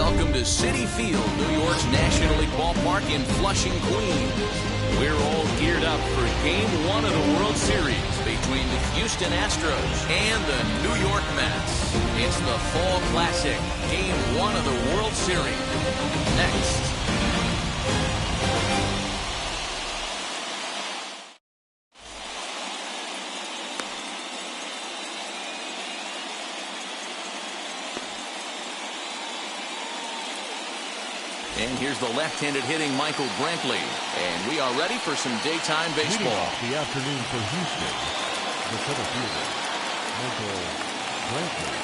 Welcome to Citi Field, New York's National League ballpark in Flushing, Queens. We're all geared up for Game 1 of the World Series between the Houston Astros and the New York Mets. It's the Fall Classic, Game 1 of the World Series. Next. And here's the left-handed hitting Michael Brantley. And we are ready for some daytime baseball. Leading off the afternoon for Houston, the center fielder, Michael Brantley.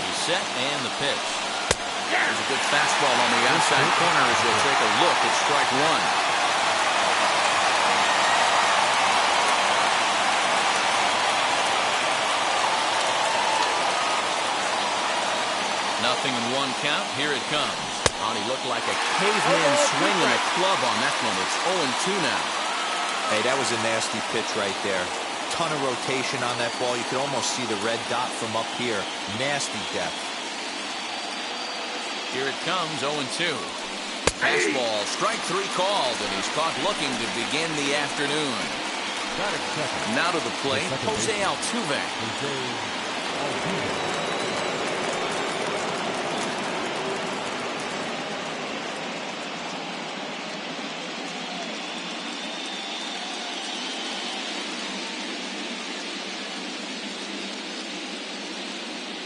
He's set and the pitch. There's a good fastball on the outside corner as we'll take a look at strike one. Nothing in one count. Here it comes. He looked like a caveman swinging a club on that one. It's 0-2 now. Hey, that was a nasty pitch right there. Ton of rotation on that ball. You could almost see the red dot from up here. Nasty depth. Here it comes, 0-2. Fastball, strike three called, and he's caught looking to begin the afternoon. Now to the plate, Jose Altuve.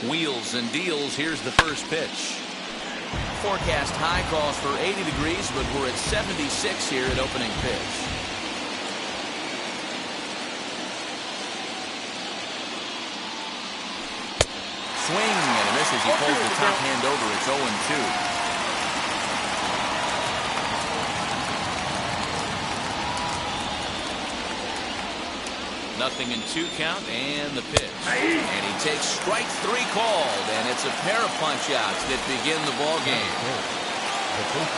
Wheels and deals. Here's the first pitch. Forecast high calls for 80 degrees, but we're at 76 here at opening pitch. Swing and a miss as he pulls the top hand over. It's 0-2. Nothing in two count and the pitch. And he takes strike three called, and it's a pair of punch-outs that begin the ball game.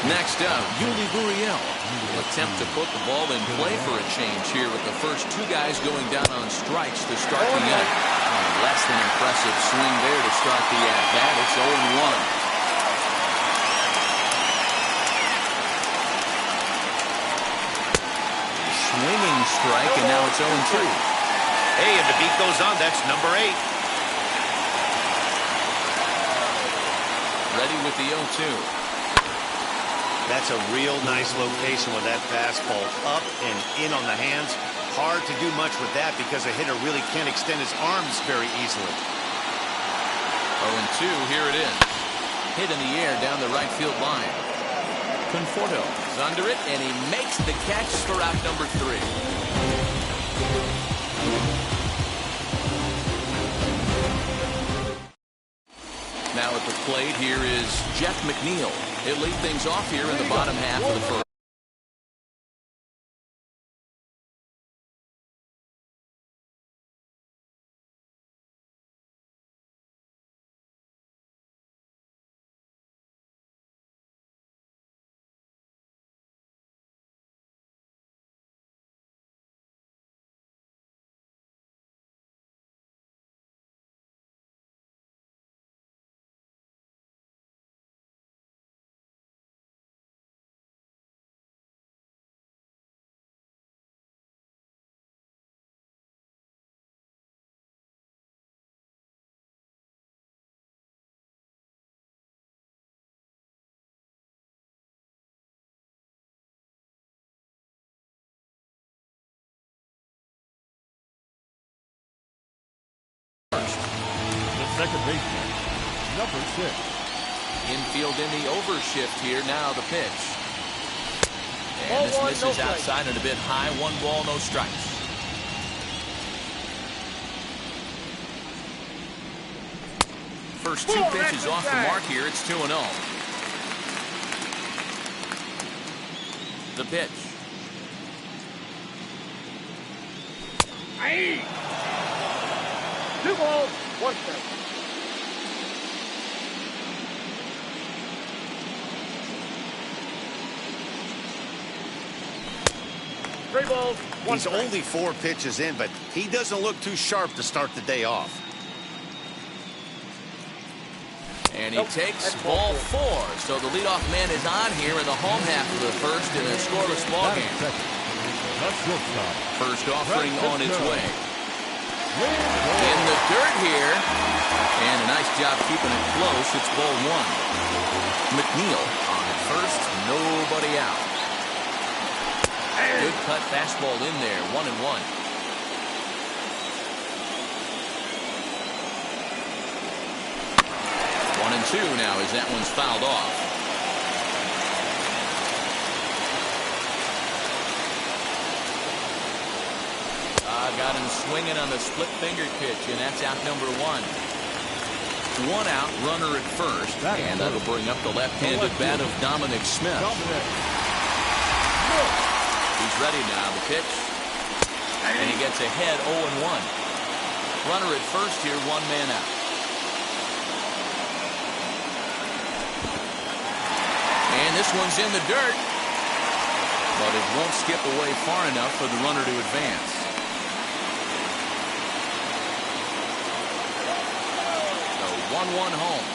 Next up, Yuli Gurriel will attempt to put the ball in play for a change here with the first two guys going down on strikes to start the inning. Less than impressive swing there to start the at-bat. It's 0-1. Swinging strike, and now it's 0-2. Hey, and the beat goes on. That's number 8. Ready with the 0-2. That's a real nice location with that fastball. Up and in on the hands. Hard to do much with that because a hitter really can't extend his arms very easily. 0-2, here it is. Hit in the air down the right field line. Conforto is under it, and he makes the catch for out number 3. Now at the plate, here is Jeff McNeil. He'll lead things off here in the bottom half of the first. Second baseman, number 6. Infield in the overshift here. Now the pitch. And this misses outside and a bit high. 1 ball, no strikes. First 2 pitches off the mark here. It's 2-0. The pitch. 2 balls, 1 strike. Three balls, one He's strike. only 4 pitches in, but he doesn't look too sharp to start the day off. And he takes ball 4. So the leadoff man is on here in the home half of the first in a scoreless ball game. First offering on its way. In the dirt here. And a nice job keeping it close. It's ball 1. McNeil on at first. Nobody out. Good cut fastball in there. 1-1. 1-2 now as that one's fouled off. Got him swinging on the split finger pitch, and that's out number 1. 1 out, runner at first, and that'll bring up the left-handed bat of Dominic Smith. He's ready now, the pitch, and he gets ahead 0-1. Runner at first here, 1 man out. And this one's in the dirt, but it won't skip away far enough for the runner to advance. So 1-1 home.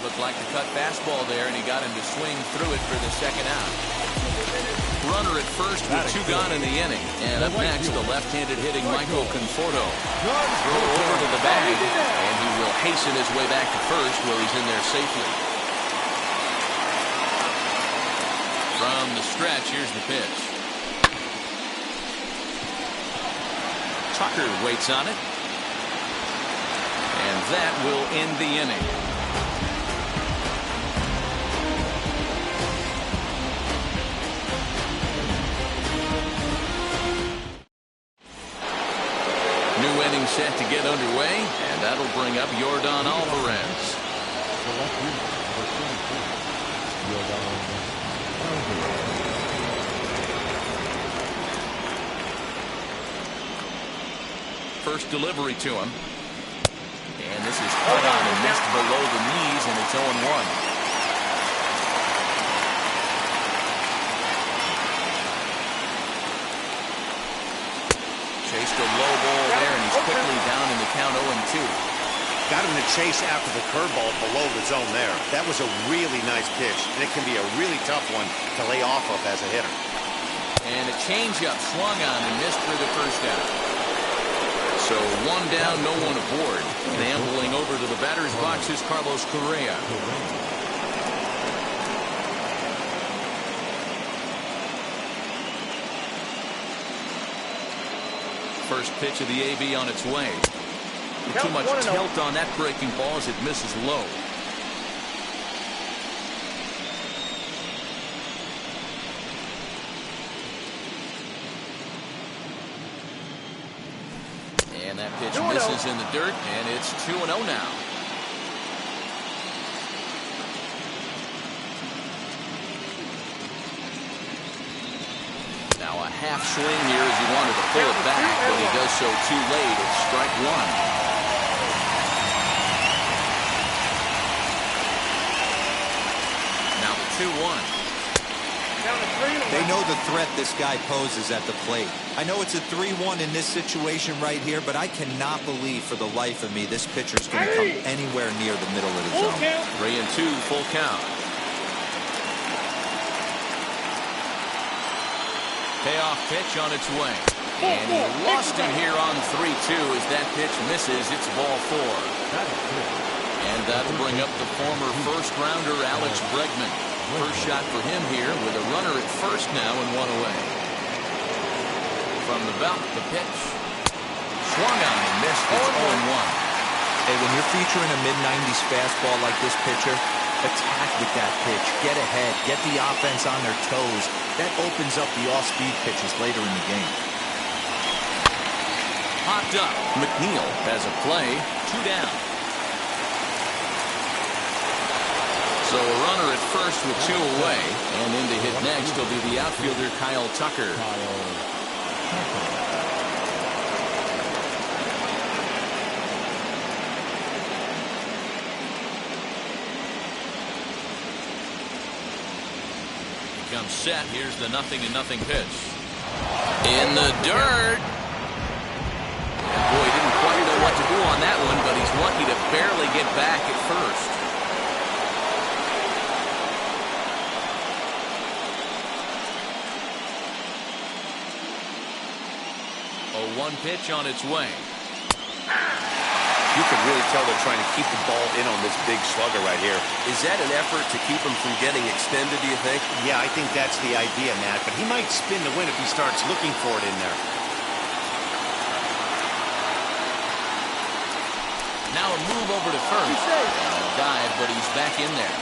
Looked like the cut fastball there, and he got him to swing through it for the second out. Runner at first with 2 gone in the inning. And up next, the left-handed hitting Michael Conforto. Throw over to the bag, and he will hasten his way back to first where he's in there safely. From the stretch, here's the pitch. Tucker waits on it. And that will end the inning. New inning set to get underway, and that'll bring up Yordan Alvarez. First delivery to him. And this is caught on and missed below the knees, and it's 0-1. Chased a low ball there, and he's quickly down in the count 0-2. Got him to chase after the curveball below the zone there. That was a really nice pitch, and it can be a really tough one to lay off of as a hitter. And a changeup swung on and missed for the first out. So 1 down, no one aboard. And ambling over to the batter's box is Carlos Correa. First pitch of the AB on its way. Too much tilt on that breaking ball as it misses low. And that pitch misses in the dirt, and it's 2-0 now. Now a half swing here as he wanted to pull it back, but he does so too late. It's strike 1. Now the 2-1. They know the threat this guy poses at the plate. I know it's a 3-1 in this situation right here, but I cannot believe for the life of me this pitcher's going to come anywhere near the middle of the zone. 3-2, full count. Payoff pitch on its way. And he lost him here on 3-2 as that pitch misses. It's ball 4. And that'll bring up the former first-rounder Alex Bregman. First shot for him here with a runner at first now and 1 away. From the belt, the pitch. Swung on and missed. It's 0-1. Hey, when you're featuring a mid-90s fastball like this pitcher, attack with that pitch. Get ahead. Get the offense on their toes. That opens up the off-speed pitches later in the game. Popped up. McNeil has a play. 2 down. So a runner at first with 2 away. And in to hit next will be the outfielder Kyle Tucker. Comes set. Here's the 0-0 pitch. In the dirt. And boy, he didn't quite know what to do on that one, but he's lucky to barely get back at first. 0-1 pitch on its way. You can really tell they're trying to keep the ball in on this big slugger right here. Is that an effort to keep him from getting extended, do you think? Yeah, I think that's the idea, Matt. But he might spin the win if he starts looking for it in there. Now a move over to first. And a dive, but he's back in there.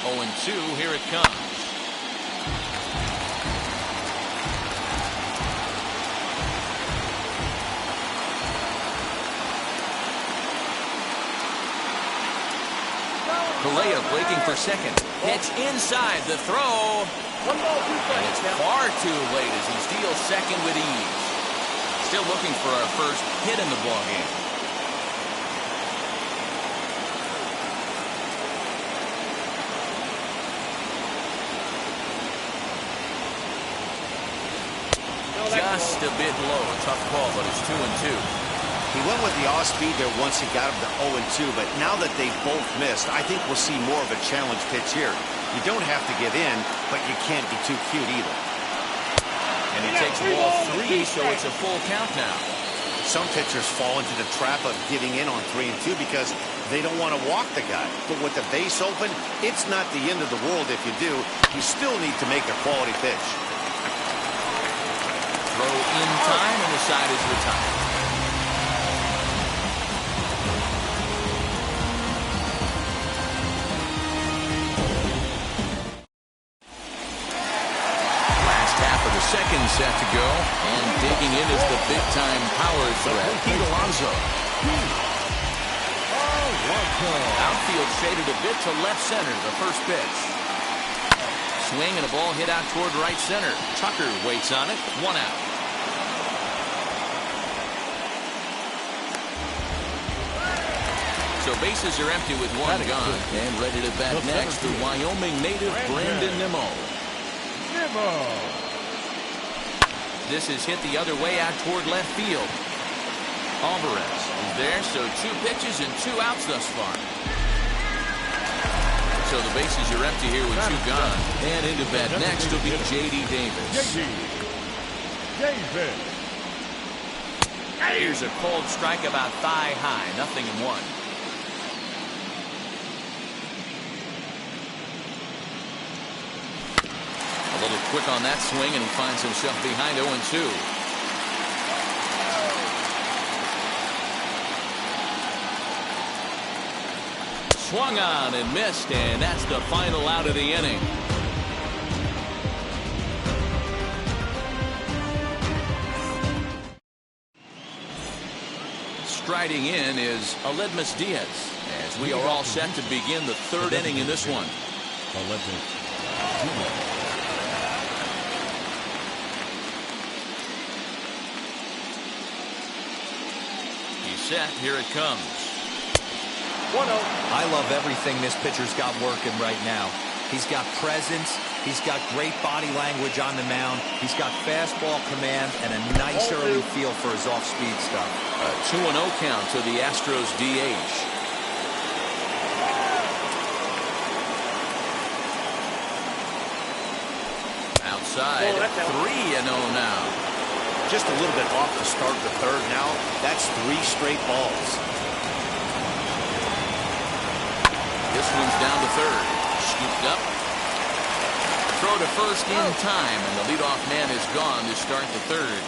Oh, and 2, here it comes. Correa breaking for second. Pitch inside the throw. 1 ball, 2 strikes. And it's far too late as he steals second with ease. Still looking for our first hit in the ballgame. Just a bit low. Tough call, but it's 2-2. He went with the off-speed there once he got him to 0-2, but now that they both missed, I think we'll see more of a challenge pitch here. You don't have to give in, but you can't be too cute either. And he takes ball 3, so it's a full count now. Some pitchers fall into the trap of giving in on 3 and 2 because they don't want to walk the guy. But with the base open, it's not the end of the world if you do. You still need to make a quality pitch. Throw in time, and the side is retired. Last half of the second set to go, and digging in is the big-time power threat, Pete Alonso. Outfield shaded a bit to left center, the first pitch. Swing and a ball hit out toward right center. Tucker waits on it. 1 out. So bases are empty with 1 gone. And ready to bat next, the Wyoming native Brandon Nimmo. This is hit the other way out toward left field. Alvarez is there, so 2 pitches and 2 outs thus far. So the bases are empty here with 2 gone. And into bat next will be J.D. Davis. Here's a cold strike about thigh high. 0-1. A little quick on that swing, and he finds himself behind 0-2. Swung on and missed, and that's the final out of the inning. Striding in is Aledmus Diaz, as we are all set to begin the 3rd inning in this one. He's set. Here it comes. 1-0. I love everything this pitcher's got working right now. He's got presence. He's got great body language on the mound. He's got fastball command and a nice early feel for his off-speed stuff. A 2-0 count to the Astros DH. Outside, 3-0 now. Just a little bit off to start the 3rd now. That's 3 straight balls. This one's down to 3rd. Scooped up. Throw to first in time, and the leadoff man is gone to start the 3rd.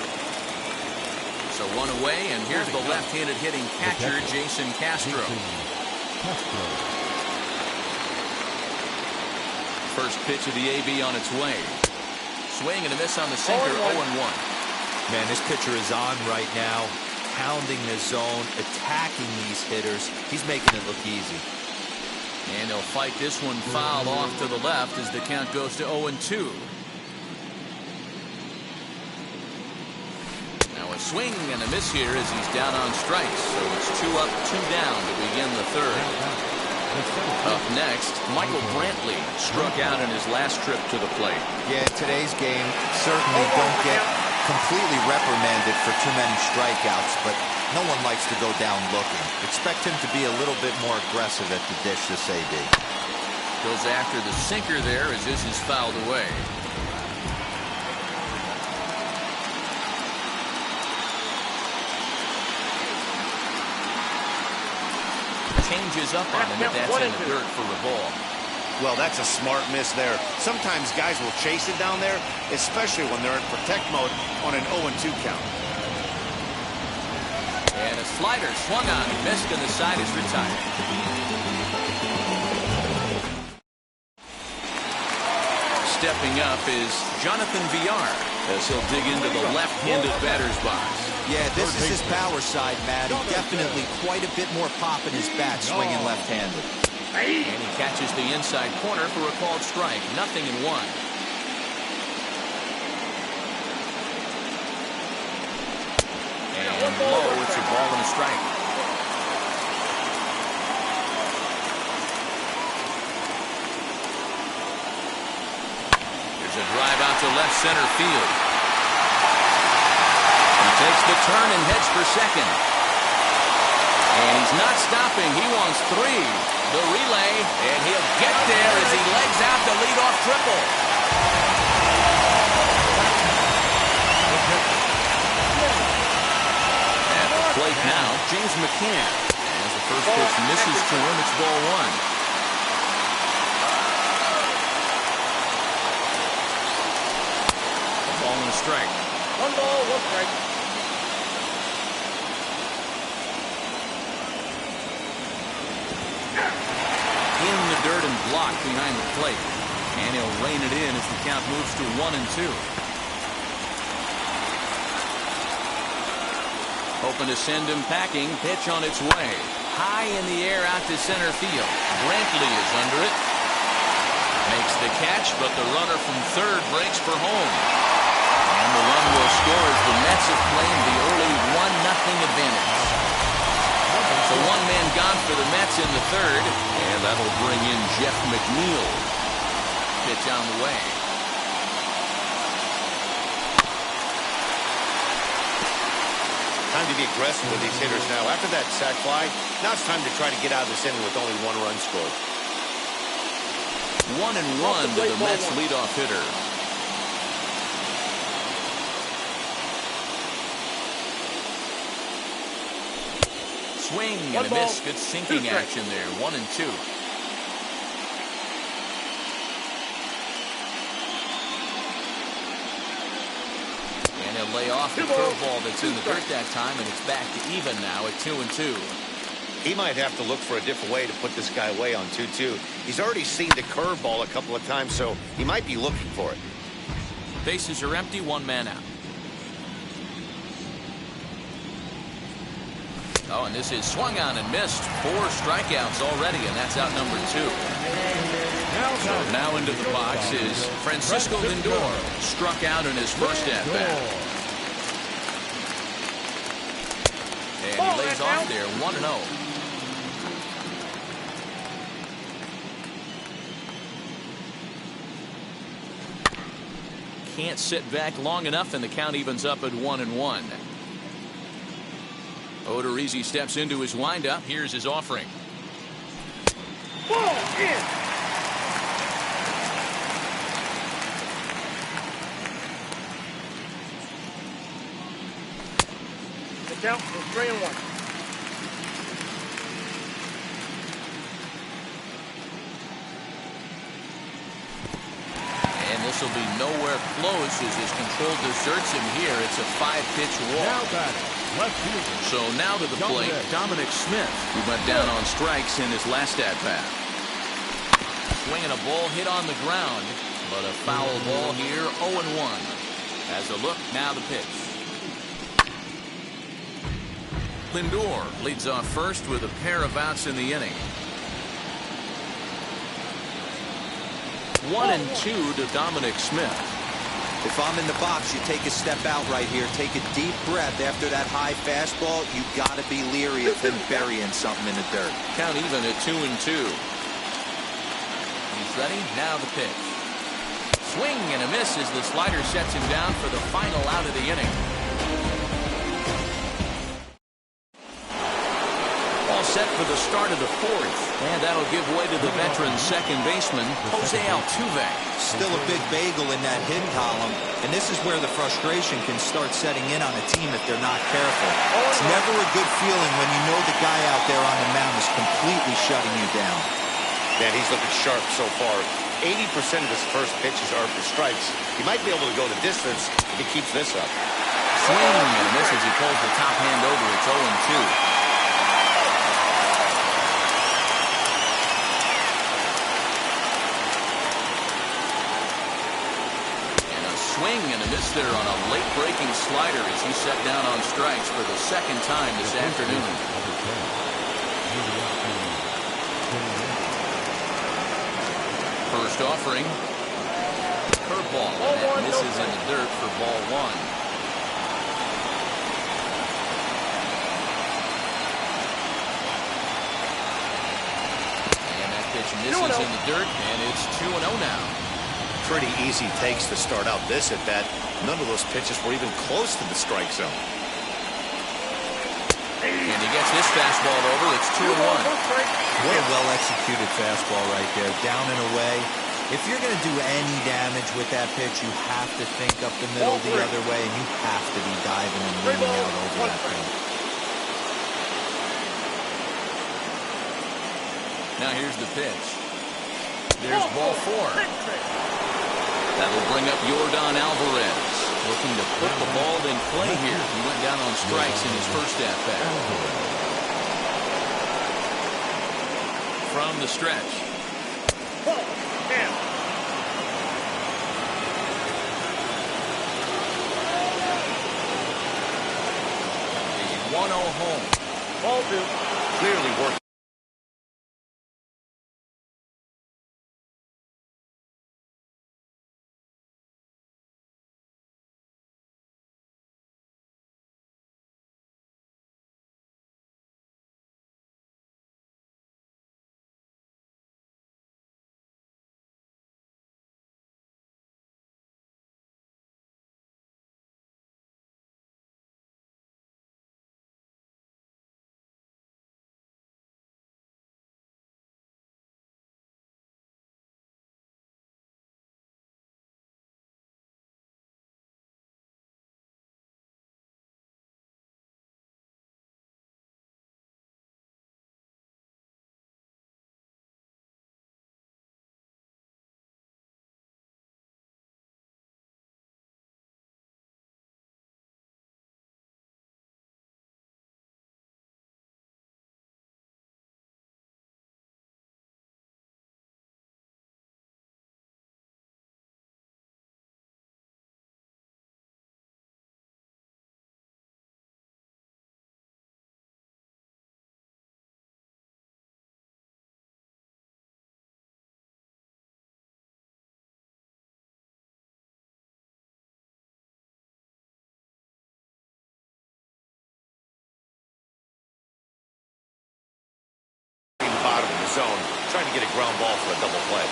So 1 away, and here's the left-handed hitting catcher, Jason Castro. First pitch of the AB on its way. Swing and a miss on the sinker, 0-1. Man, this pitcher is on right now, pounding the zone, attacking these hitters. He's making it look easy. And he'll fight this one foul off to the left as the count goes to 0-2. Now a swing and a miss here as he's down on strikes. So it's 2 up, 2 down to begin the third. Up next, Michael Brantley struck out in his last trip to the plate. Yeah, today's game certainly don't get completely reprimanded for too many strikeouts, but no one likes to go down looking. Expect him to be a little bit more aggressive at the dish this AB. Goes after the sinker there as this is fouled away. Changes up on him, but that's in the dirt for a ball. Well, that's a smart miss there. Sometimes guys will chase it down there, especially when they're in protect mode on an 0-2 count. And a slider swung on, missed, and the side is retired. Stepping up is Jonathan Villar as he'll dig into the left-handed batter's box. Yeah, this is his power side, Matt. Definitely quite a bit more pop in his bat swinging left-handed. And he catches the inside corner for a called strike. 0-1. And low, it's a ball and a strike. There's a drive out to left center field. He takes the turn and heads for second. And he's not stopping. He wants 3. The relay, and he'll get there as he legs out the leadoff triple. At the plate now, James McCann. As the first pitch misses to him, it's ball 1. A ball and a strike. 1 ball, 1 strike. In the dirt and blocked behind the plate. And he'll rein it in as the count moves to 1-2. Hoping to send him packing. Pitch on its way. High in the air out to center field. Brantley is under it. Makes the catch, but the runner from third breaks for home. And the run will score as the Mets have claimed the early 1-0 advantage. So 1 man gone for the Mets in the third, and that'll bring in Jeff McNeil. Pitch on the way. Time to be aggressive with these hitters now. After that sac fly, now it's time to try to get out of this inning with only 1 run scored. 1-1 to the Mets leadoff hitter. Swing and a miss. Good sinking action there. 1-2. And he'll lay off the curveball that's in the dirt that time, and it's back to even now at 2-2. He might have to look for a different way to put this guy away on 2-2. He's already seen the curveball a couple of times, so he might be looking for it. Bases are empty. 1 man out. Oh, and this is swung on and missed. 4 strikeouts already, and that's out number 2. So now into the box is Francisco Lindor. Struck out in his first at-bat. And he lays off there, 1-0. Can't sit back long enough, and the count evens up at 1-1. Odorizzi steps into his windup. Here's his offering. Ball in. The count is 3-1. And this will be nowhere close as his control deserts him here. It's a 5-pitch walk. Now batting, left fielder. So now to the plate, Dominic Smith, who went down on strikes in his last at-bat. Swinging a ball hit on the ground, but a foul ball here, 0-1. As a look, now the pitch. Lindor leads off first with a pair of outs in the inning. 1-2 to Dominic Smith. If I'm in the box, you take a step out right here. Take a deep breath after that high fastball. You got to be leery of him burying something in the dirt. Count even at 2-2. He's ready. Now the pitch. Swing and a miss as the slider sets him down for the final out of the inning. All set for the start of the fourth. And that'll give way to the veteran second baseman, Jose Altuve. Still a big bagel in that hit column. And this is where the frustration can start setting in on a team if they're not careful. It's never a good feeling when you know the guy out there on the mound is completely shutting you down. Man, he's looking sharp so far. 80% of his first pitches are for strikes. He might be able to go the distance if he keeps this up. Swing and a miss as he pulls the top hand over. It's 0-2. Swing and a miss there on a late breaking slider as he set down on strikes for the second time this afternoon. First offering. Curveball, and that misses in the dirt for ball one. And that pitch misses in the dirt, and it's 2-0 now. Pretty easy takes to start out this at bat. None of those pitches were even close to the strike zone. And he gets this fastball over. It's 2-1. What a well-executed fastball right there. Down and away. If you're going to do any damage with that pitch, you have to think up the middle the other way, and you have to be diving and leaning out over that thing. Now here's the pitch. There's ball four. That'll bring up Yordan Alvarez, looking to put the ball in play here. He went down on strikes in his first at-bat. From the stretch. 1-0 home. Ball two. Clearly working. Bottom of the zone, trying to get a ground ball for a double play.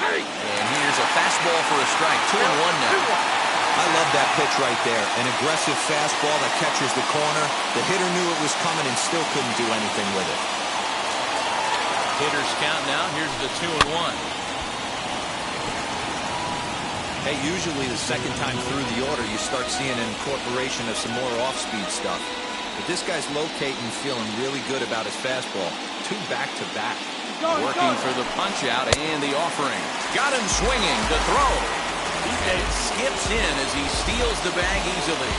And here's a fastball for a strike. 2-1 now. I love that pitch right there. An aggressive fastball that catches the corner. The hitter knew it was coming and still couldn't do anything with it. Hitters count now. Here's the 2-1. Hey, usually the second time through the order, you start seeing an incorporation of some more off-speed stuff. But this guy's locating, feeling really good about his fastball. 2 back-to-back. Working for the punch-out and the offering. Got him swinging. The throw. And it skips in as he steals the bag easily.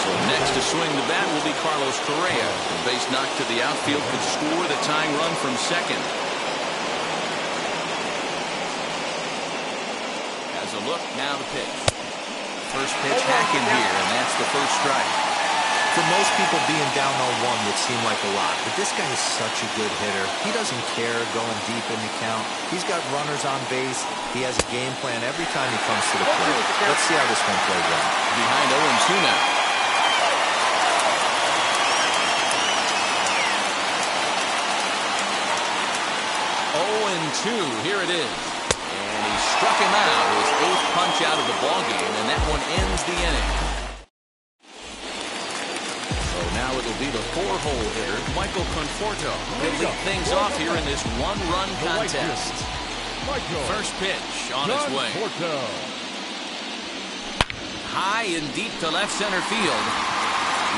So next to swing the bat will be Carlos Correa. The base knock to the outfield could score the tying run from second. Look, now the pitch. First pitch hacking here, and that's the first strike. For most people, being down on one would seem like a lot, but this guy is such a good hitter. He doesn't care going deep in the count. He's got runners on base. He has a game plan every time he comes to the plate. Let's see how this one plays out. Behind 0-2 now. 0-2, here it is. And he struck him out, his 8th punch out of the ballgame, and that one ends the inning. So now it'll be the 4-hole hitter, Michael Conforto, to lead things off here in this one-run contest. First pitch on its way. High and deep to left center field.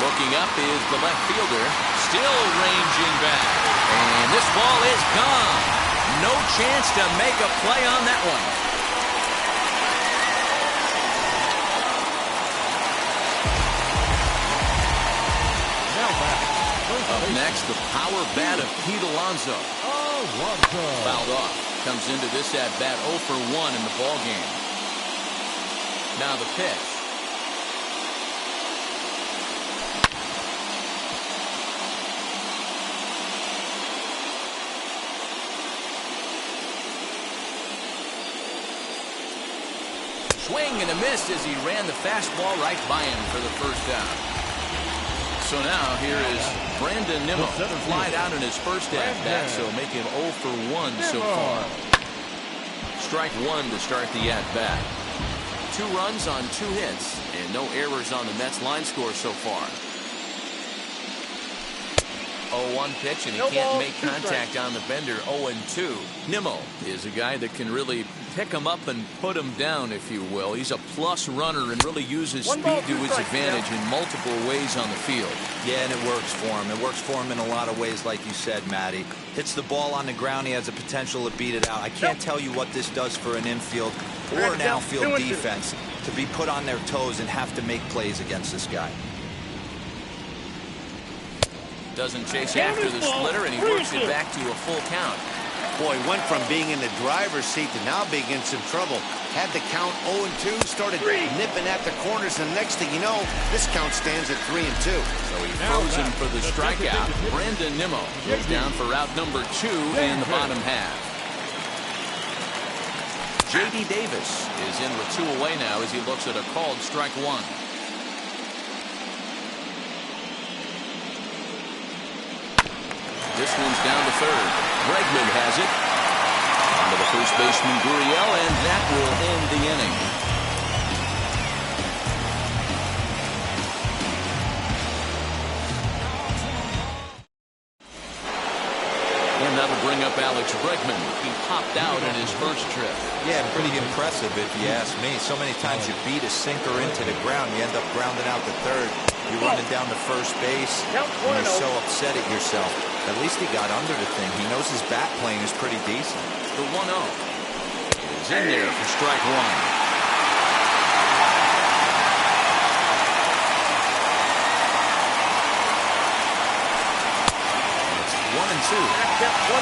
Looking up is the left fielder, still ranging back. And this ball is gone. No chance to make a play on that one. Up next, the power bat of Pete Alonso. Fouled off. Comes into this at-bat 0 for 1 in the ballgame. Now the pitch. Swing and a miss as he ran the fastball right by him for the first out. So now here is Brandon Nimmo, flied out in his first at-bat, so making 0 for 1 so far. Strike one to start the at-bat. 2 runs on 2 hits, and no errors on the Mets line score so far. 0-1 pitch, and he can't make contact on the bender. 0-2. Nimmo is a guy that can really pick him up and put him down, if you will. He's a plus runner and really uses speed to his advantage in multiple ways on the field. Yeah, and it works for him. It works for him in a lot of ways, like you said, Matty. Hits the ball on the ground. He has the potential to beat it out. I can't tell you what this does for an infield or an outfield defense to be put on their toes and have to make plays against this guy. Doesn't chase after the splitter, and he works it back to a full count. Boy, went from being in the driver's seat to now being in some trouble. Had the count 0-2, started nipping at the corners, and next thing you know, this count stands at 3-2. So he throws him for the strikeout. Brandon Nimmo goes down for route number 2 in the bottom half. J.D. Davis is in with 2 away now as he looks at a called strike 1. This one's down to third. Bregman has it. Onto the first baseman, Gurriel, and that will end the inning. And that'll bring up Alex Bregman. He popped out in his first trip. Yeah, pretty impressive if you ask me. So many times you beat a sinker into the ground, you end up grounding out to third. You're running down to first base, and you're so upset at yourself. At least he got under the thing. He knows his bat playing is pretty decent. The 1-0 is in there for strike 1. It's 1-2.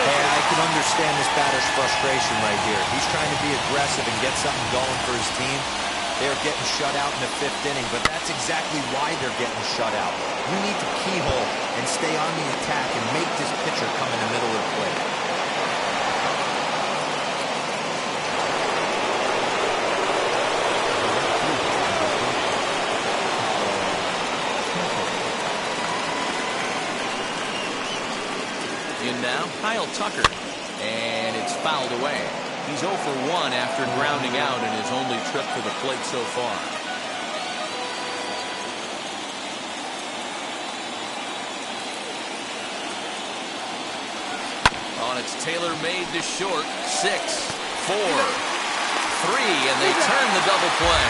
Hey, I can understand this batter's frustration right here. He's trying to be aggressive and get something going for his team. They're getting shut out in the 5th inning, but that's exactly why they're getting shut out. You need to keyhole and stay on the attack and make this pitcher come in the middle of the plate. In now, Kyle Tucker, and it's fouled away. He's 0 for 1 after grounding out in his only trip to the plate so far. On it's tailor-made to short. 6, 4, 3, and they turn the double play.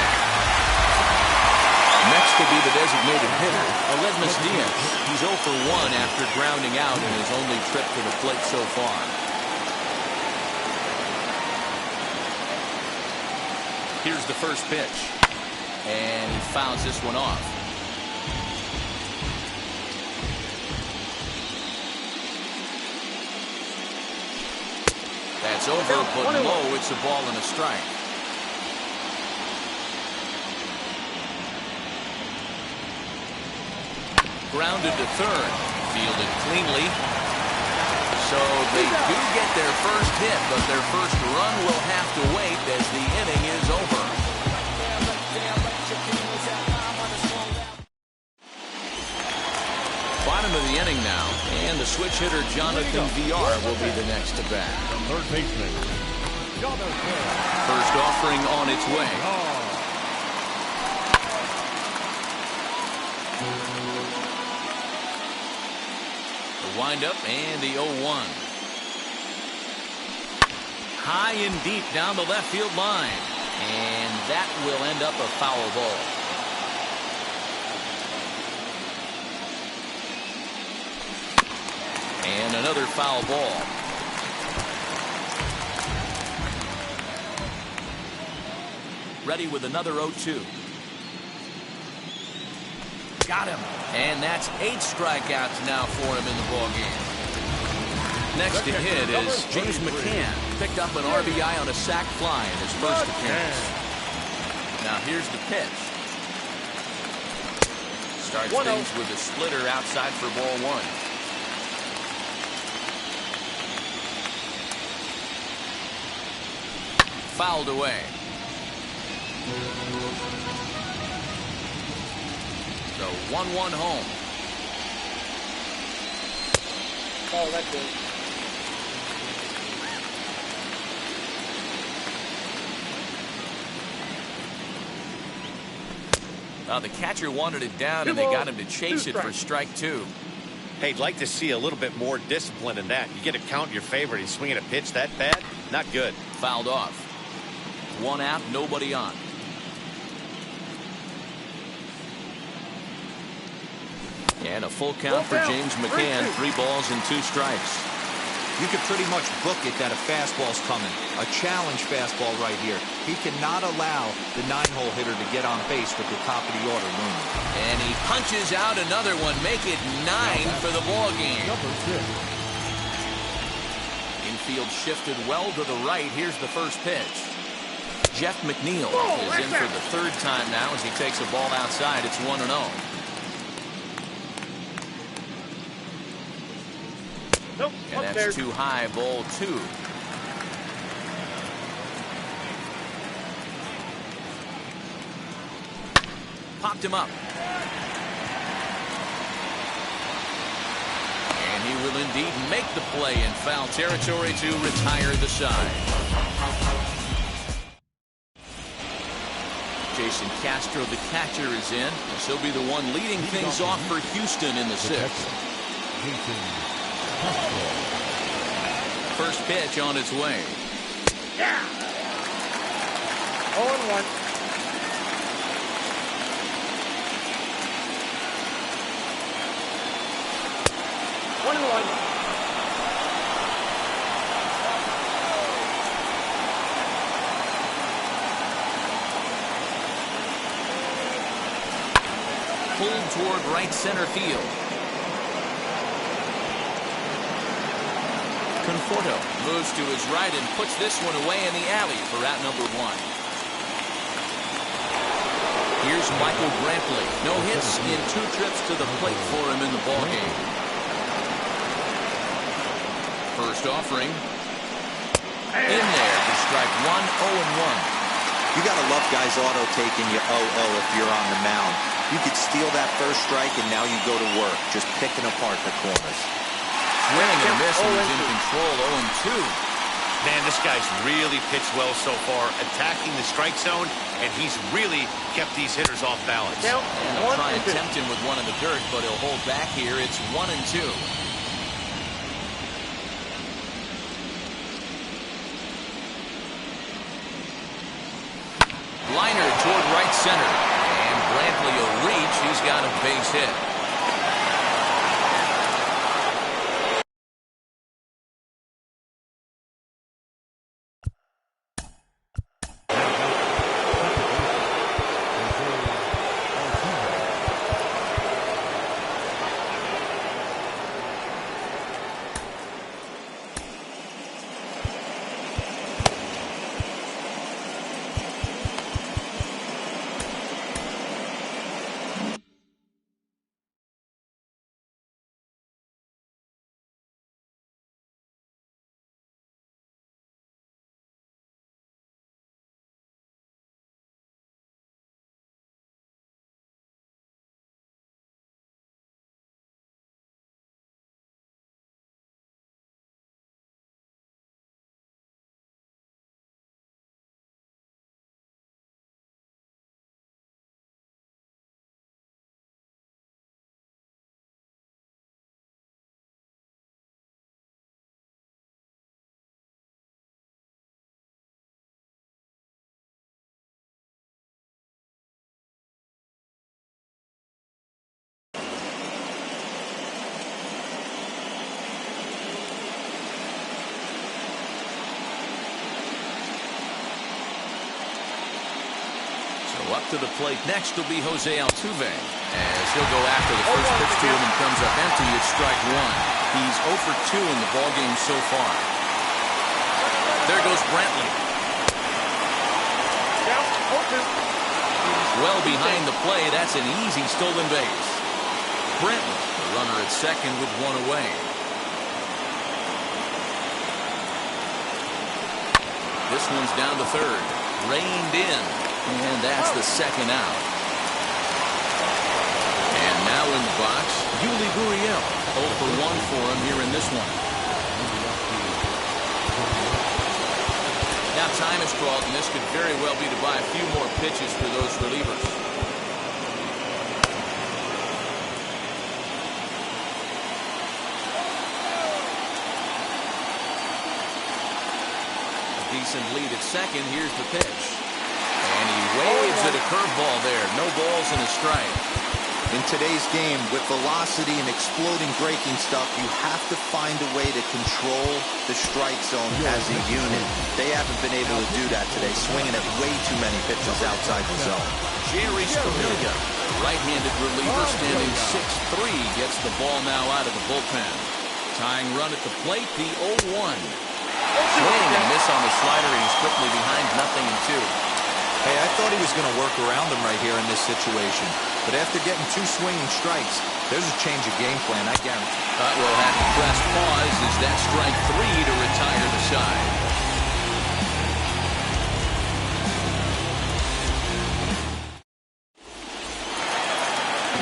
Next will be the designated hitter, Aledmus Diaz. He's 0 for 1 after grounding out in his only trip to the plate so far. Here's the first pitch, and he fouls this one off. That's over, but low. It's a ball and a strike. grounded to third. Fielded cleanly. So they do get their first hit, but their first run will have to wait as the inning is over. Bottom of the inning now, and the switch hitter Jonathan VR will be the next to bat. Third baseman. First offering on its way. The windup and the 0-1. High and deep down the left field line, and that will end up a foul ball. And another foul ball. Ready with another 0-2. Got him. And that's 8 strikeouts now for him in the ballgame. Next to hit is James McCann. Picked up an RBI on a sac fly in his first appearance. Now here's the pitch. Starts things with a splitter outside for ball 1. Fouled away. So 1-1 home. Oh, that's good. The catcher wanted it down, and they got him to chase it for strike 2. Hey, I'd like to see a little bit more discipline in that. You get a count in your favor, and he's swinging a pitch that bad? Not good. Fouled off. 1 out, nobody on. And a full count for James McCann. 3 balls and 2 strikes. You could pretty much book it that a fastball's coming. A challenge fastball right here. He cannot allow the 9-hole hitter to get on base with the top of the order looming. And he punches out another one. Make it 9 for the ball game. Number 6. Infield shifted well to the right. Here's the first pitch. Jeff McNeil is in for the 3rd time now as he takes a ball outside. It's 1-0. Nope, and that's too high, ball 2. Popped him up. And he will indeed make the play in foul territory to retire the side. Jason Castro, the catcher, is in. This will be the one leading things off for Houston in the 6th. First pitch on its way. Yeah. 0-1. Pulled toward right center field. Conforto moves to his right and puts this one away in the alley for out number 1. Here's Michael Brantley. No hits in 2 trips to the plate for him in the ballgame. First offering. In there for strike 1, 0-1. You got to love guys auto taking you 0-0 if you're on the mound. You could steal that first strike and now you go to work just picking apart the corners. Swing and a miss, and he's in control, 0-2. Man, this guy's really pitched well so far, attacking the strike zone, and he's really kept these hitters off balance. And they'll try and tempt him with one in the dirt, but he'll hold back here. It's 1-2. Liner toward right center, and Brantley will reach. He's got a base hit. Up to the plate next will be Jose Altuve, as he'll go after the first pitch to him and comes up empty. It's strike one. He's 0 for 2 in the ballgame so far. There goes Brantley. He's well behind the play. That's an easy stolen base. Brantley, the runner at second with one away. This one's down to third. Reined in. And that's the second out. And now in the box, Yuli Gurriel. 0 for 1 for him here in this one. Now time is crawled, and this could very well be to buy a few more pitches for those relievers. A decent lead at second. Here's the pitch. And he waves at a curveball there. No balls and a strike. In today's game, with velocity and exploding breaking stuff, you have to find a way to control the strike zone as a unit. They haven't been able to do that today, swinging at way too many pitches outside the zone. Jerry Scalia, right-handed reliever, standing 6'3", gets the ball now out of the bullpen. Tying run at the plate, the 0-1. Swing and miss on the slider, and he's quickly behind 0-2. Hey, I thought he was going to work around him right here in this situation. But after getting 2 swinging strikes, there's a change of game plan, I guarantee. But we'll have to press pause as that strike 3 to retire the side.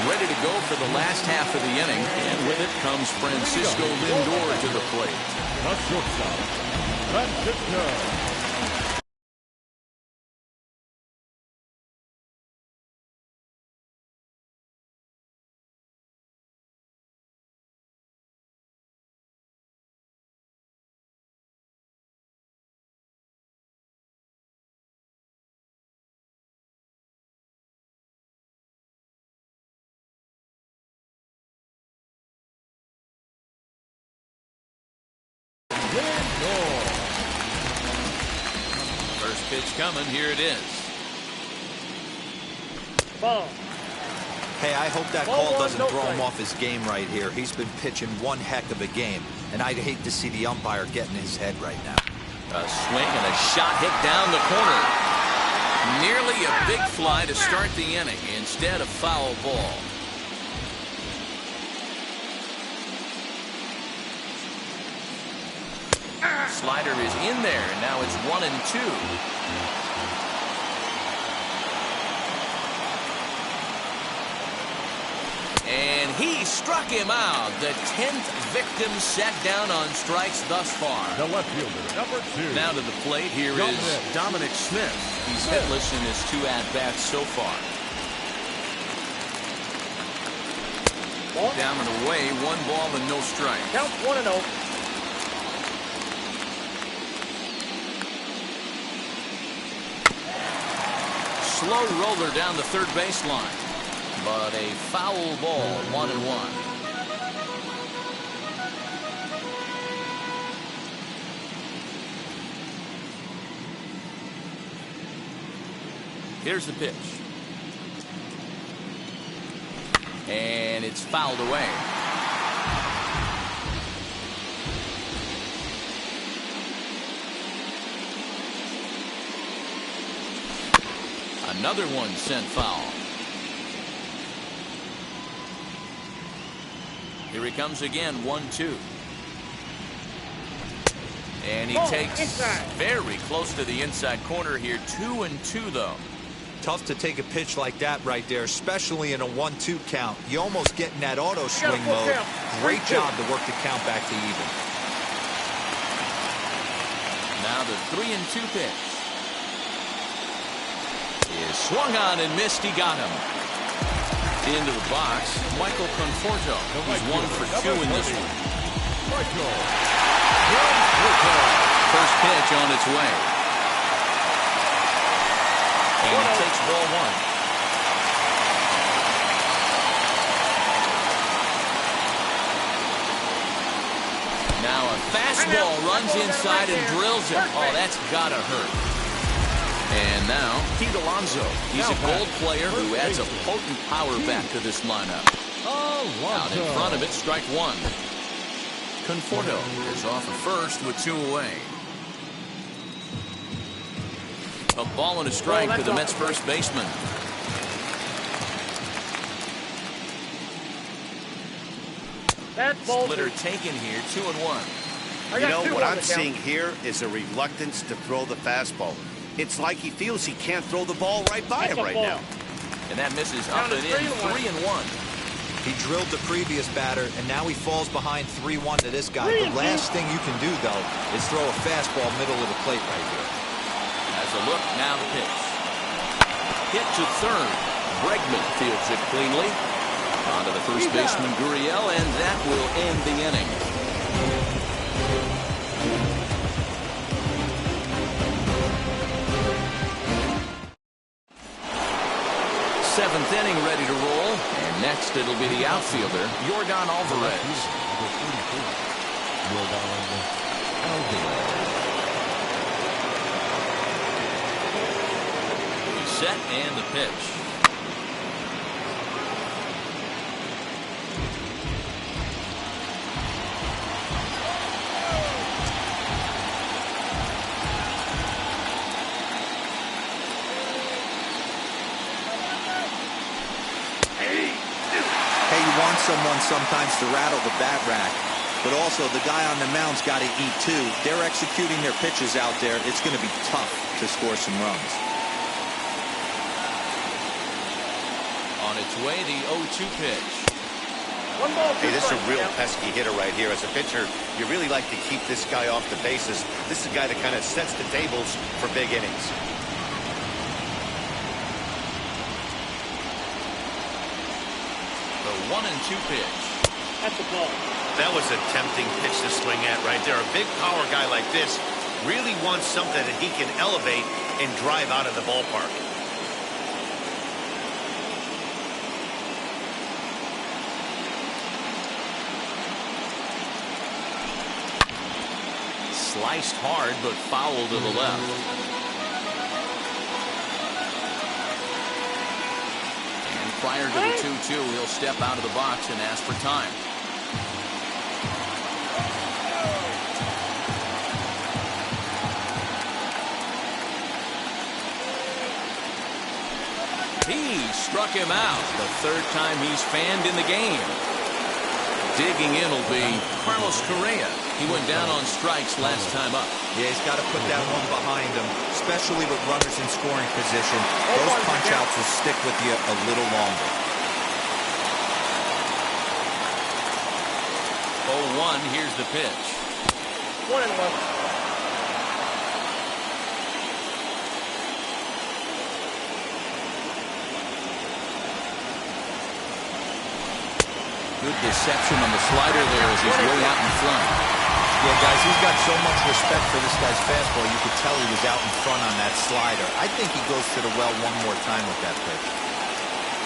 Ready to go for the last half of the inning, and with it comes Francisco Lindor to the plate. The shortstop, Francisco. First pitch coming. Here it is. Ball. Hey, I hope that call doesn't throw him off his game right here. He's been pitching one heck of a game, and I'd hate to see the umpire get in his head right now. A swing and a shot hit down the corner. Nearly a big fly to start the inning. Instead, a foul ball. Slider is in there, and now it's 1-2. And he struck him out. The 10th victim set down on strikes thus far. The left fielder, number 2. Now to the plate, here is Dominic Smith. He's hitless in his 2 at-bats so far. Down and away, 1 ball and no strike. Count 1-0. Slow roller down the third baseline, but a foul ball, 1-1. Here's the pitch. And it's fouled away. Another one sent foul. Here he comes again, 1-2. And he takes very close to the inside corner here. 2-2 though. Tough to take a pitch like that right there, especially in a 1-2 count. You almost get in that auto swing mode. Great job to work the count back to even. Now the 3-2 pitch is swung on and missed. He got him. Into the box, Michael Conforto. He's 1 for 2 in this one. First pitch on its way. And he takes ball 1. Now a fastball runs inside and drills him. Oh, that's gotta hurt. And now, Pete Alonso. He's a gold player who adds a potent power back to this lineup. Out in front of it, strike one. Conforto is off at first with 2 away. A ball and a strike to the Mets first baseman. Splitter taken here, 2-1. You know, what I'm seeing here is a reluctance to throw the fastball. It's like he feels he can't throw the ball right by him right now. And that misses up and in, 3-1. He drilled the previous batter, and now he falls behind 3-1 to this guy. The last thing you can do, though, is throw a fastball middle of the plate right here. As a look, now the pitch. Hit to third. Bregman fields it cleanly. On to the first baseman, Gurriel, and that will end the inning. Seventh inning ready to roll. And next it'll be the outfielder, Yordan Alvarez. He's set and the pitch. Someone sometimes to rattle the bat rack, but also the guy on the mound's got to eat too. They're executing their pitches out there. It's going to be tough to score some runs. On its way, the 0-2 pitch. Hey, this is a real pesky hitter right here. As a pitcher, you really like to keep this guy off the bases. This is a guy that kind of sets the tables for big innings. The 1-2 pitch. That's the ball. That was a tempting pitch to swing at right there. A big power guy like this really wants something that he can elevate and drive out of the ballpark. Sliced hard, but foul to the left. Prior to the 2-2, he'll step out of the box and ask for time. He struck him out. The third time he's fanned in the game. Digging in will be Carlos Correa. He went down on strikes last time up. Yeah, he's got to put that one behind him, especially with runners in scoring position. Those punch-outs will stick with you a little longer. 0-1, here's the pitch. 1-1. Good deception on the slider there as he's way out in front. Yeah, guys, he's got so much respect for this guy's fastball. You could tell he was out in front on that slider. I think he goes to the well one more time with that pitch.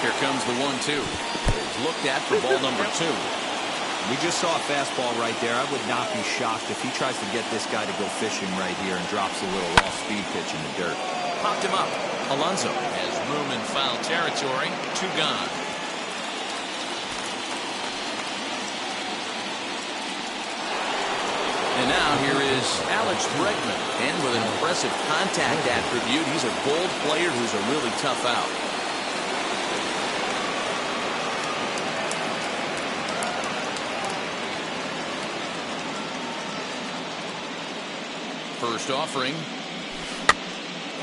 Here comes the 1-2. It's looked at for ball number 2. We just saw a fastball right there. I would not be shocked if he tries to get this guy to go fishing right here and drops a little off-speed pitch in the dirt. Popped him up. Alonso has room in foul territory. 2 gone. And now here is Alex Bregman. And with an impressive contact attribute, he's a gold player who's a really tough out. First offering.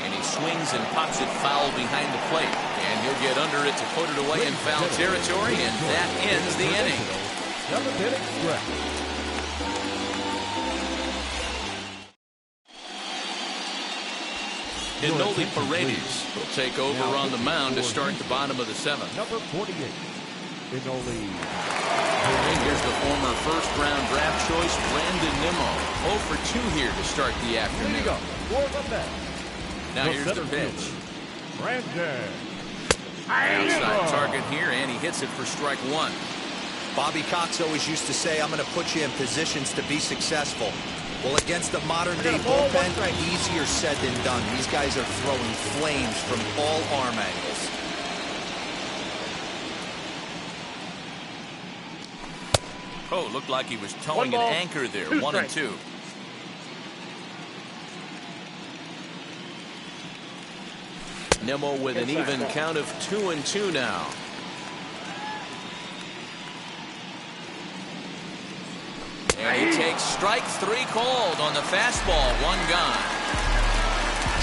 And he swings and pops it foul behind the plate. And he'll get under it to put it away in foul territory. And that ends the inning. Inoli Paredes will take over on the mound to start the bottom of the 7th. Number 48, Inoli. And here's the former first-round draft choice, Brandon Nimmo. 0 for 2 here to start the afternoon. Now here's the pitch. Brandon. Outside target here, and he hits it for strike 1. Bobby Cox always used to say, I'm going to put you in positions to be successful. Well, against the modern-day bullpen, easier said than done. These guys are throwing flames from all arm angles. Oh, looked like he was towing an anchor there. 1-2. Nimmo with an even count of 2-2 now. And he takes strike 3 called on the fastball. 1 gone.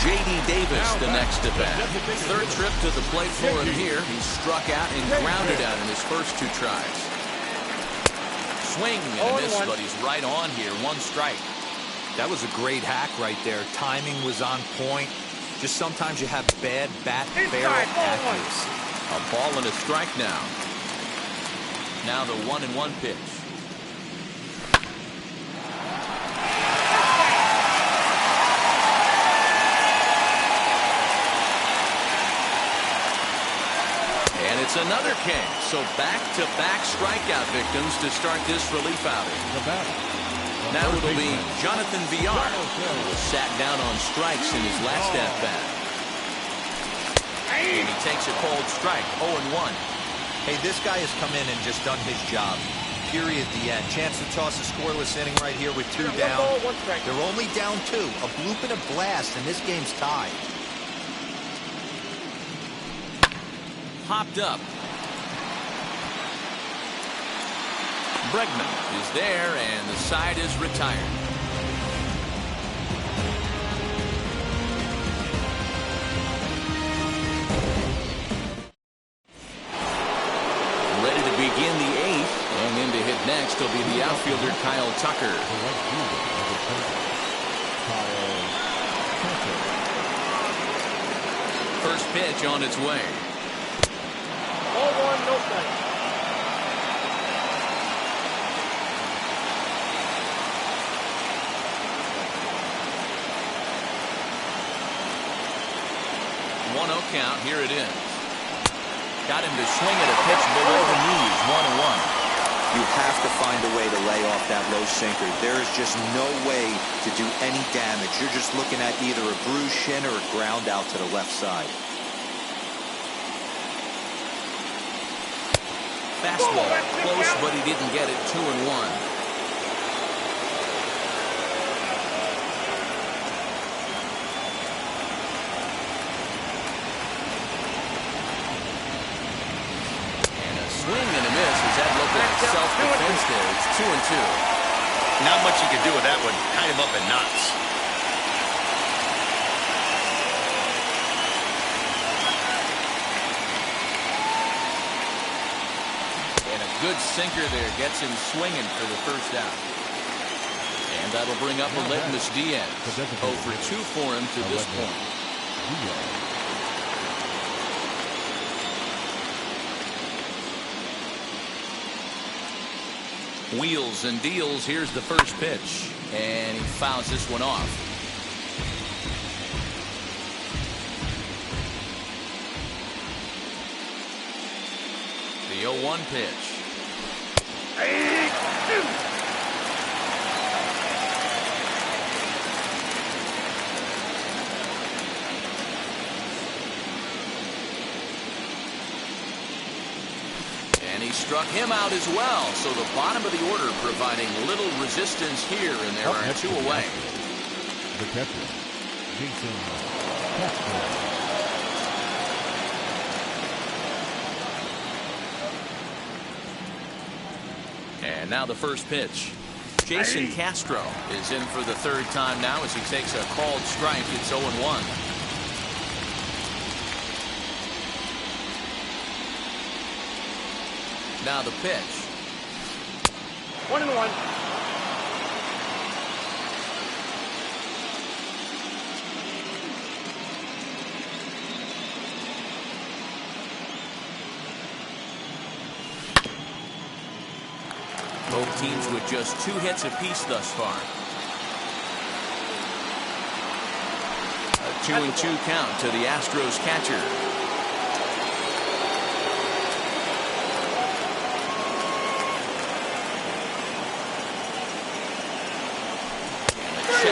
J.D. Davis the next to bat. Third trip to the plate for him here. He struck out and grounded out in his first 2 tries. Swing and a miss, but he's right on here. 1 strike. That was a great hack right there. Timing was on point. Just sometimes you have bad bat barrel accuracy. A ball and a strike now. Now the 1-1 pitch. And it's another K. So back-to-back strikeout victims to start this relief outing. Now it'll be Jonathan Villar, who was sat down on strikes in his last at-bat. And he takes a cold strike, 0-1. Hey, this guy has come in and just done his job. Period, the end. Chance to toss a scoreless inning right here with 2 down. They're only down 2. A bloop and a blast, and this game's tied. Popped up. Bregman is there, and the side is retired. Ready to begin the 8th, and in to hit next will be the outfielder Kyle Tucker. First pitch on its way. 0-1, no strike. Count. Here it is. Got him to swing at a pitch below the knees. 1-1. You have to find a way to lay off that low sinker. There is just no way to do any damage. You're just looking at either a bruised shin or a ground out to the left side. Fastball close, but he didn't get it. 2-1. Self-defense there. It's 2-2. Not much you can do with that one. Tie him up in knots. And a good sinker there gets him swinging for the first out. And that'll bring up a Litmus Diaz. 0 for 2 for him to this point. Wheels and deals. Here's the first pitch, and he fouls this one off. The 0-1 pitch. And he struck him out as well. So the bottom of the order providing little resistance here, and there are 2 away. The catcher, Jason Castro. And now the first pitch. Jason Castro is in for the 3rd time now as he takes a called strike. It's 0-1. Now the pitch. 1-1. Both teams with just 2 hits apiece thus far. A 2-2 count to the Astros catcher.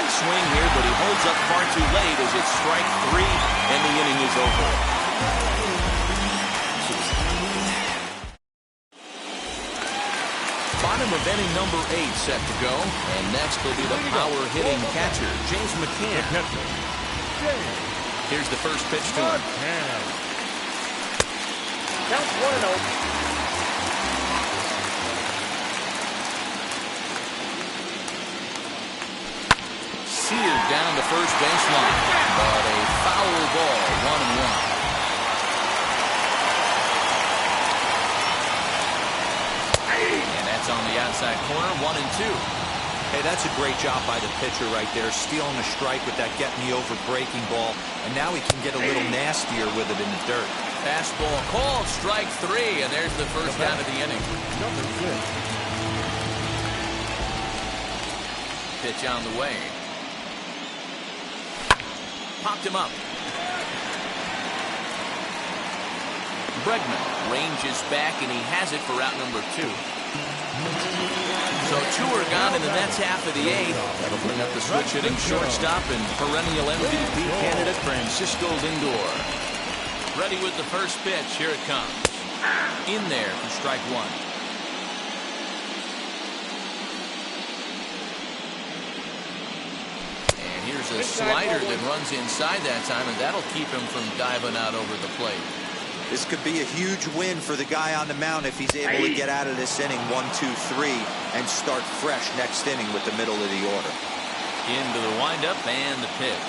big swing here, but he holds up far too late as it's strike 3 and the inning is over. Bottom of inning number 8 set to go. And next will be the power-hitting catcher, James McCann. Here's the first pitch to him. Count 1-0. Seared down the first baseline, but a foul ball, 1-1. And that's on the outside corner, 1-2. Hey, that's a great job by the pitcher right there, stealing a strike with that get-me-over breaking ball, and now he can get a little nastier with it in the dirt. Fastball called, strike 3, and there's the first out of the inning. Number 6. Pitch on the way. Popped him up. Bregman ranges back, and he has it for out number 2. So 2 are gone in the Mets half of the 8th. That'll bring up the switch hitting shortstop and perennial MVP candidate Francisco Lindor. Ready with the first pitch. Here it comes. In there for strike 1. And here's a slider that runs inside that time, and that'll keep him from diving out over the plate. This could be a huge win for the guy on the mound if he's able to get out of this inning 1, 2, 3 and start fresh next inning with the middle of the order. Into the windup and the pitch.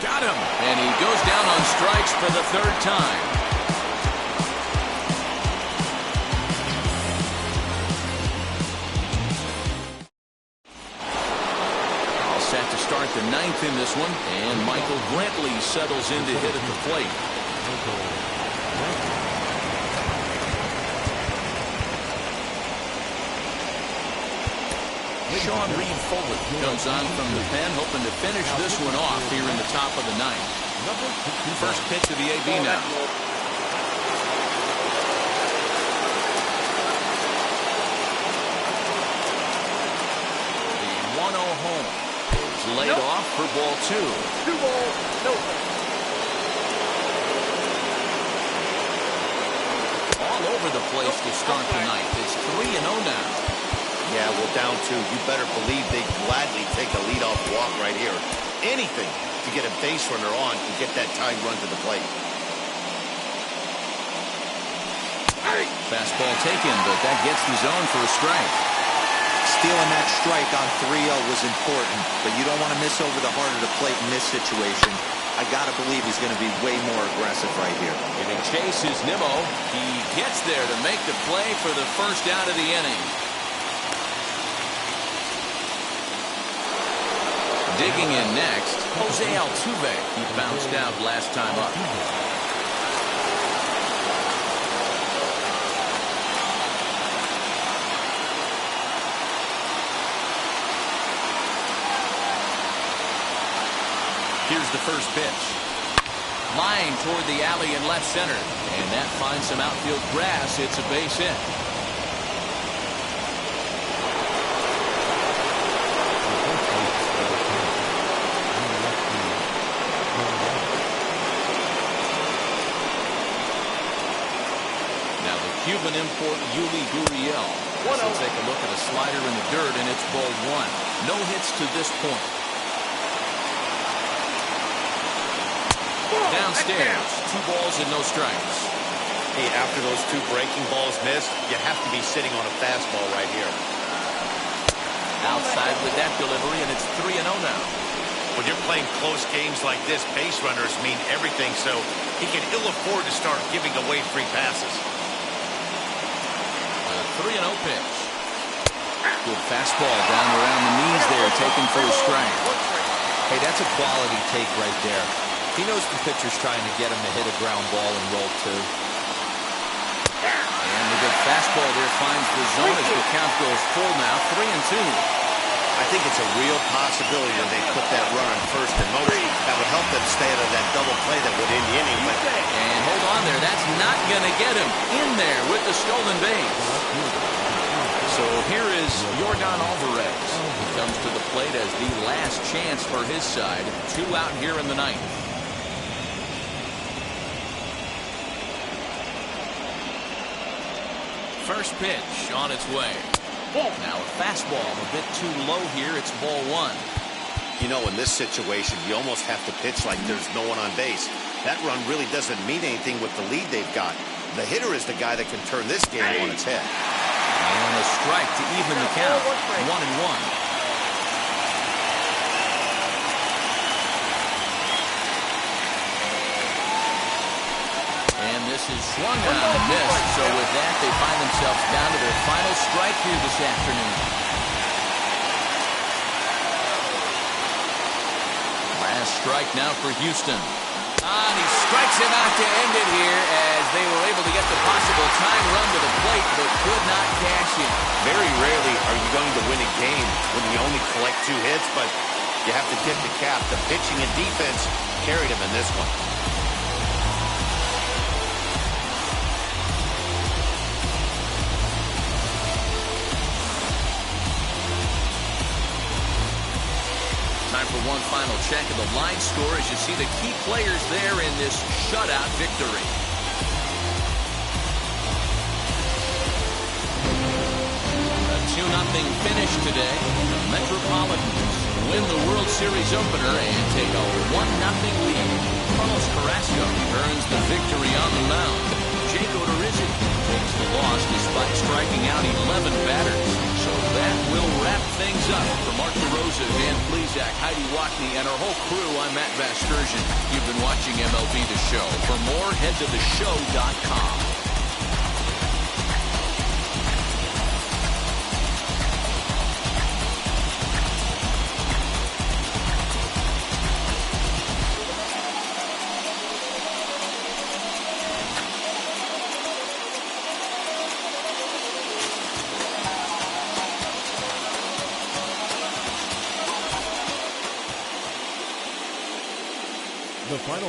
Got him! And he goes down on strikes for the 3rd time. All set to start the 9th in this one, and Michael Brantley settles in to hit at the plate. Sean Reed Foley comes on from the pen, hoping to finish this one off here in the top of the 9th. First pitch of the AB now. The 1-0 home is laid off for ball 2. 2 balls, no strikes. All over the place to start the 9th. It's 3-0 now. Yeah, well, down 2. You better believe they'd gladly take a leadoff walk right here. Anything to get a base runner on and get that tying run to the plate. Fastball taken, but that gets the zone for a strike. Stealing that strike on 3-0 was important, but you don't want to miss over the heart of the plate in this situation. I got to believe he's going to be way more aggressive right here. Giving chase is Nimmo. He gets there to make the play for the first out of the inning. Digging in next, Jose Altuve. He bounced out last time up. Here's the first pitch. Line toward the alley in left center. And that finds some outfield grass. It's a base hit. Cuban import Yuli Gurriel. We'll take a look at a slider in the dirt, and it's ball 1. No hits to this point. Downstairs, 2 balls and no strikes. Hey, after those 2 breaking balls missed, you have to be sitting on a fastball right here. Outside with that delivery, and it's 3-0 now. When you're playing close games like this, base runners mean everything, so he can ill afford to start giving away free passes. 3-0 pitch. Good fastball down around the knees there, taken for a strike. Hey, that's a quality take right there. He knows the pitcher's trying to get him to hit a ground ball and roll 2. And the good fastball there finds the zone as the count goes full now, 3-2. I think it's a real possibility that they put that run on first in motion. That would help them stay out of that double play that would end the inning. And hold on there. That's not going to get him in there with the stolen base. So here is Yordan Alvarez. comes to the plate as the last chance for his side. 2 out here in the ninth. First pitch on its way. Now a fastball a bit too low here. It's ball 1. You know, in this situation, you almost have to pitch like there's no one on base. That run really doesn't mean anything with the lead they've got. The hitter is the guy that can turn this game on its head. And a strike to even the count. 1-1. And this is swung on and missed. So with that, they find themselves down to their final strike here this afternoon. Last strike now for Houston. And he strikes him out to end it here as they were able to get the possible time run to the plate but could not cash in. Very rarely are you going to win a game when you only collect 2 hits, but you have to tip the cap. The pitching and defense carried him in this one. Time for one final check of the line score as you see the key players there in this shutout victory. A 2-0 finish today. The Metropolitans win the World Series opener and take a 1-0 lead. Carlos Carrasco earns the victory on the mound. Jake Odorizzi takes the loss despite striking out 11 batters. So that will wrap things up. For Mark DeRosa, Dan Plesac, Heidi Watney, and our whole crew, I'm Matt Vasgersian. You've been watching MLB The Show. For more, head to theshow.com. The final